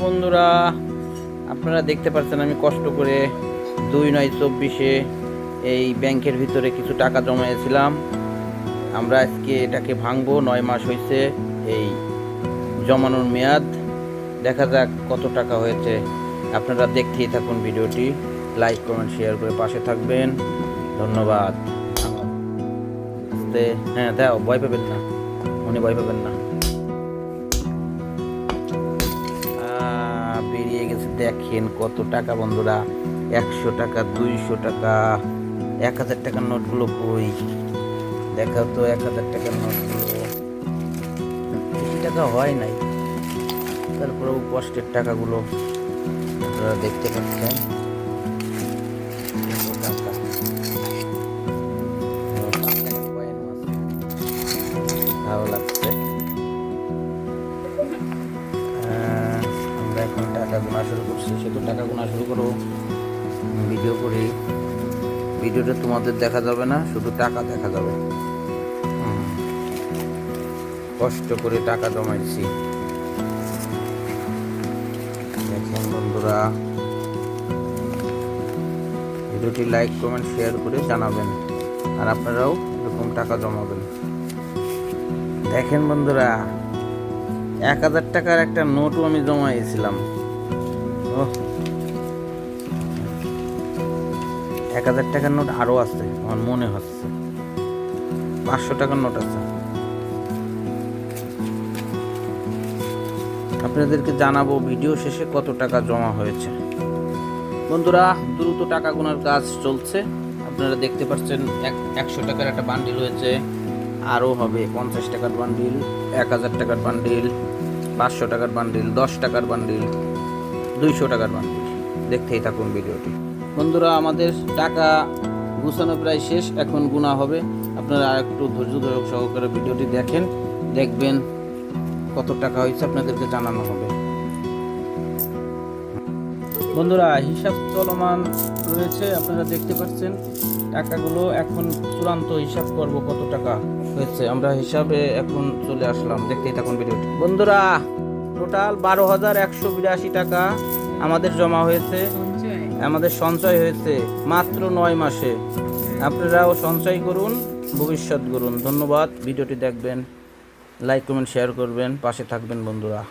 বন্ধুরা, আপনারা দেখতে পাচ্ছেন আমি কষ্ট করে 2/9/24 এই ব্যাংকের ভিতরে কিছু টাকা জমাইছিলাম। আমরা আজকে এটাকে ভাঙবো। 9 মাস হয়েছে এই জমানোর মেয়াদ। দেখা যাক কত টাকা হয়েছে। আপনারা দেখতেই থাকুন ভিডিওটি, লাইক কমেন্ট শেয়ার করে পাশে থাকবেন। ধন্যবাদ। হ্যাঁ দাও, ভয় পাবেন না, মনে ভয় পাবেন না। বেরিয়ে গেছে, দেখেন কত টাকা বন্ধুরা। 100 টাকা, 200 টাকা, 1000 টাকার নোটগুলো কই দেখাও তো। 1000 টাকার নোটগুলো বেশি টাকা হয় নাই, তারপরেও কষ্টের টাকাগুলো আপনারা দেখতে পাচ্ছেন। ভালো লাগছে। আমরা এখন টাকা গোনা শুরু করছি। শুধু টাকা গোনা শুরু করো, ভিডিও করি। ভিডিওটা তোমাদের দেখা যাবে না, শুধু টাকা দেখা যাবে। কষ্ট করে টাকা জমাইছি, দেখেন বন্ধুরা। ভিডিওটি লাইক কমেন্ট শেয়ার করে জানাবেন, আর আপনারাও এরকম টাকা জমাবেন। দেখেন বন্ধুরা, 1000 টাকার একটা নোটও আমি জমাইছিলাম। 1000 টাকার নোট আরো আছে, আমার মনে হচ্ছে 500 টাকার নোট আছে। আপনাদেরকে জানাবো ভিডিও শেষে কত টাকা জমা হয়েছে। বন্ধুরা, দ্রুত টাকা গোনার কাজ চলছে। আপনারা দেখতে পাচ্ছেন 100 টাকার একটা বান্ডিল হয়েছে, আরও হবে 50 টাকার বান্ডিল, 1000 টাকার বান্ডিল, 500 টাকার বান্ডিল, 10 টাকার বান্ডিল, 200 টাকার বান্ডিল। দেখতেই থাকুন ভিডিওটি। বন্ধুরা, আমাদের টাকা গুছানো প্রায় শেষ, এখন গুনা হবে। আপনারা আর একটু ধৈর্য সহকারে ভিডিওটি দেখেন, দেখবেন কত টাকা হয়েছে, আপনাদেরকে জানানো হবে। বন্ধুরা, হিসাব চলমান রয়েছে, আপনারা দেখতে পাচ্ছেন টাকাগুলো। এখন চূড়ান্ত হিসাব করব কত টাকা হয়েছে। আমরা হিসাবে এখন চলে আসলাম, দেখতেই থাকুন ভিডিওটি। বন্ধুরা, টোটাল 12,182 টাকা আমাদের জমা হয়েছে, আমাদের সঞ্চয় হয়েছে মাত্র 9 মাসে। আপনারাও সঞ্চয় করুন, ভবিষ্যৎ করুন। ধন্যবাদ। ভিডিওটি দেখবেন, লাইক কমেন্ট শেয়ার করবেন, পাশে থাকবেন বন্ধুরা।